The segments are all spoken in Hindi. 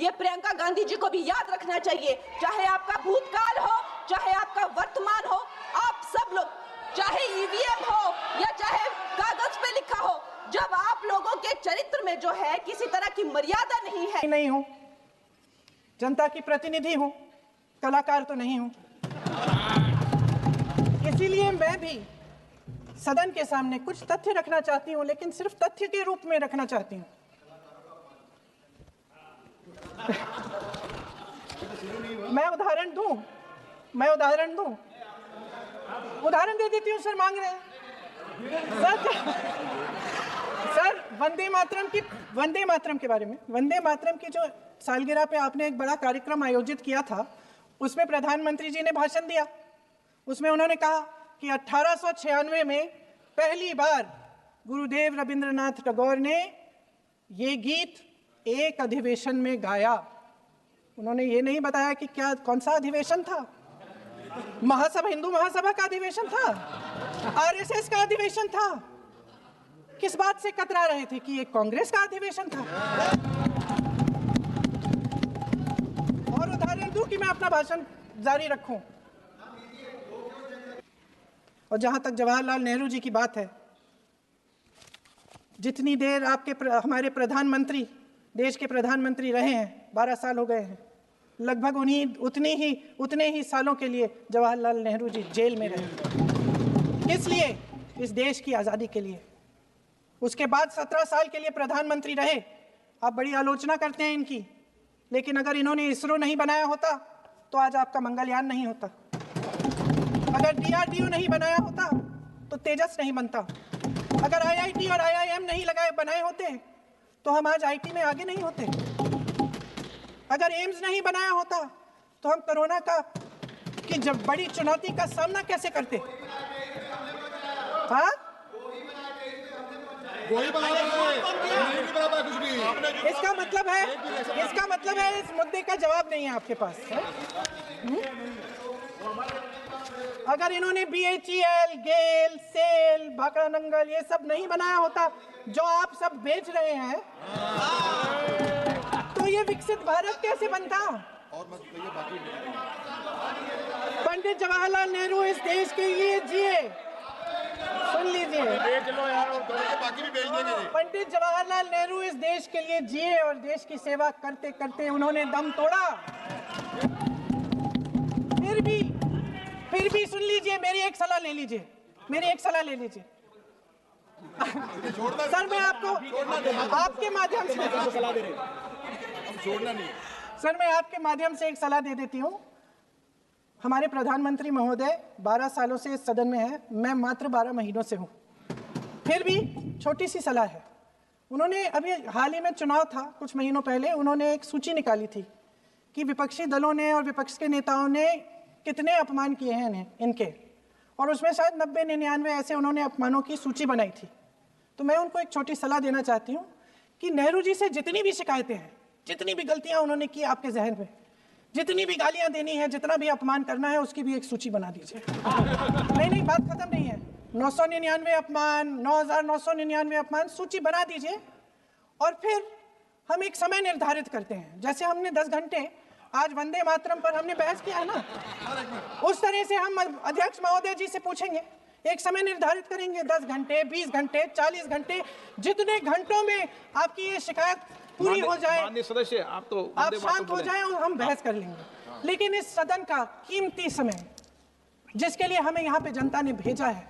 ये प्रियंका गांधी जी को भी याद रखना चाहिए। चाहे आपका भूतकाल हो, चाहे आपका वर्तमान हो, आप सब लोग, चाहे ईवीएम हो या चाहे कागज पे लिखा हो, जब आप लोगों के चरित्र में जो है किसी तरह की मर्यादा नहीं है। नहीं हूं, जनता की प्रतिनिधि हूं, कलाकार तो नहीं हूं। इसीलिए मैं भी सदन के सामने कुछ तथ्य रखना चाहती हूं, लेकिन सिर्फ तथ्य के रूप में रखना चाहती हूं। मैं उदाहरण दे देती हूं। सर मांग रहे हैं सर वंदे मातरम के बारे में, वंदे मातरम की जो सालगिरह पे आपने एक बड़ा कार्यक्रम आयोजित किया था, उसमें प्रधानमंत्री जी ने भाषण दिया। उसमें उन्होंने कहा कि 1896 में पहली बार गुरुदेव रविंद्रनाथ टैगोर ने ये गीत एक अधिवेशन में गाया। उन्होंने ये नहीं बताया कि कौन सा अधिवेशन था। महासभा, हिंदू महासभा का अधिवेशन था, आरएसएस का अधिवेशन था। किस बात से कतरा रहे थे कि ये कांग्रेस का अधिवेशन था। और उदाहरण दूं कि मैं अपना भाषण जारी रखूं। और जहां तक जवाहरलाल नेहरू जी की बात है, जितनी देर हमारे प्रधानमंत्री, देश के प्रधानमंत्री रहे हैं, 12 साल हो गए हैं, लगभग उतने ही सालों के लिए जवाहरलाल नेहरू जी जेल में रहे। इसलिए इस देश की आज़ादी के लिए। उसके बाद 17 साल के लिए प्रधानमंत्री रहे। आप बड़ी आलोचना करते हैं इनकी, लेकिन अगर इन्होंने इसरो नहीं बनाया होता तो आज आपका मंगलयान नहीं होता। अगर DRDO नहीं बनाया होता तो तेजस नहीं बनता। अगर IIT और IIM नहीं बनाए होते तो हम आज IT में आगे नहीं होते। अगर एम्स नहीं बनाया होता तो हम कोरोना की जब बड़ी चुनौती का सामना कैसे करते। हाँ, इसका मतलब है इस मुद्दे का जवाब नहीं है आपके पास। अगर इन्होंने BHEL, गेल, सेल, भाखड़ा नंगल ये सब नहीं बनाया होता जो आप सब बेच रहे हैं, तो ये विकसित भारत कैसे बनता। पंडित जवाहरलाल नेहरू इस देश के लिए जिए। सुन लीजिए, पंडित जवाहरलाल नेहरू इस देश के लिए जिए और देश की सेवा करते करते उन्होंने दम तोड़ा। फिर भी सुन लीजिए, मेरी एक सलाह ले लीजिए। सर मैं आपके माध्यम से आपके माध्यम से एक सलाह दे देती हूँ। हमारे प्रधानमंत्री महोदय 12 सालों से इस सदन में हैं, मैं मात्र 12 महीनों से हूँ। फिर भी छोटी सी सलाह है। उन्होंने अभी हाल ही में चुनाव था, कुछ महीनों पहले उन्होंने एक सूची निकाली थी कि विपक्षी दलों ने और विपक्ष के नेताओं ने कितने अपमान किए हैं इनके, और उसमें शायद 90-99 ऐसे उन्होंने अपमानों की सूची बनाई थी। तो मैं उनको एक छोटी सलाह देना चाहती हूँ कि नेहरू जी से जितनी भी शिकायतें हैं, जितनी भी गलतियां उन्होंने की आपके जहन में, जितनी भी गालियां देनी है, जितना भी अपमान करना है, उसकी भी एक सूची बना दीजिए। नहीं, बात खत्म नहीं है। 999 अपमान, 9,999 अपमान, सूची बना दीजिए। और फिर हम एक समय निर्धारित करते हैं। जैसे हमने 10 घंटे आज वंदे मातरम पर हमने बहस किया है ना, उस तरह से हम अध्यक्ष महोदय जी से पूछेंगे, एक समय निर्धारित करेंगे, 10 घंटे, 20 घंटे, 40 घंटे, जितने घंटों में आपकी ये शिकायत पूरी हो जाए, सदस्य आप शांत हो जाए और हम बहस कर लेंगे। लेकिन इस सदन का कीमती समय, जिसके लिए हमें यहाँ पे जनता ने भेजा है,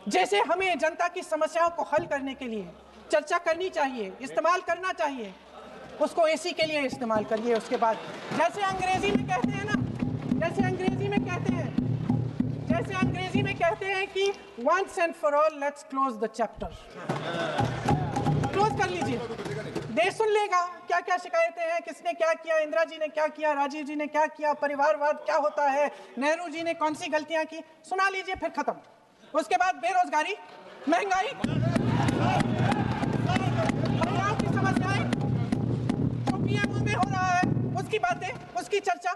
जैसे हमें जनता की समस्याओं को हल करने के लिए चर्चा करनी चाहिए, इस्तेमाल करना चाहिए, उसको इसी के लिए इस्तेमाल करिए। उसके बाद जैसे अंग्रेजी में कहते हैं कि once and for all let's close the chapter, close कर लीजिए। देश सुन लेगा क्या क्या शिकायतें हैं, किसने क्या किया, इंदिरा जी ने क्या किया, राजीव जी ने क्या किया, परिवारवाद क्या होता है, नेहरू जी ने कौन सी गलतियां की, सुना लीजिए, फिर खत्म। उसके बाद बेरोजगारी, महंगाई, महिलाओं की समस्याएं, जो पीएमओ में हो रहा है उसकी बातें, उसकी चर्चा,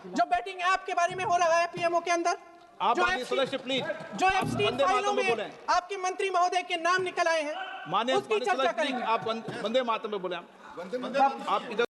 जो बैटिंग ऐप के बारे में हो रहा है पीएमओ के अंदर, आप सदस्य प्लीज, जो एफस्टीन फाइलों में आपके मंत्री महोदय के नाम निकल आए हैं, माननीय उसकी चर्चा करेंगे। आप वंदे मातरम में बोले, आप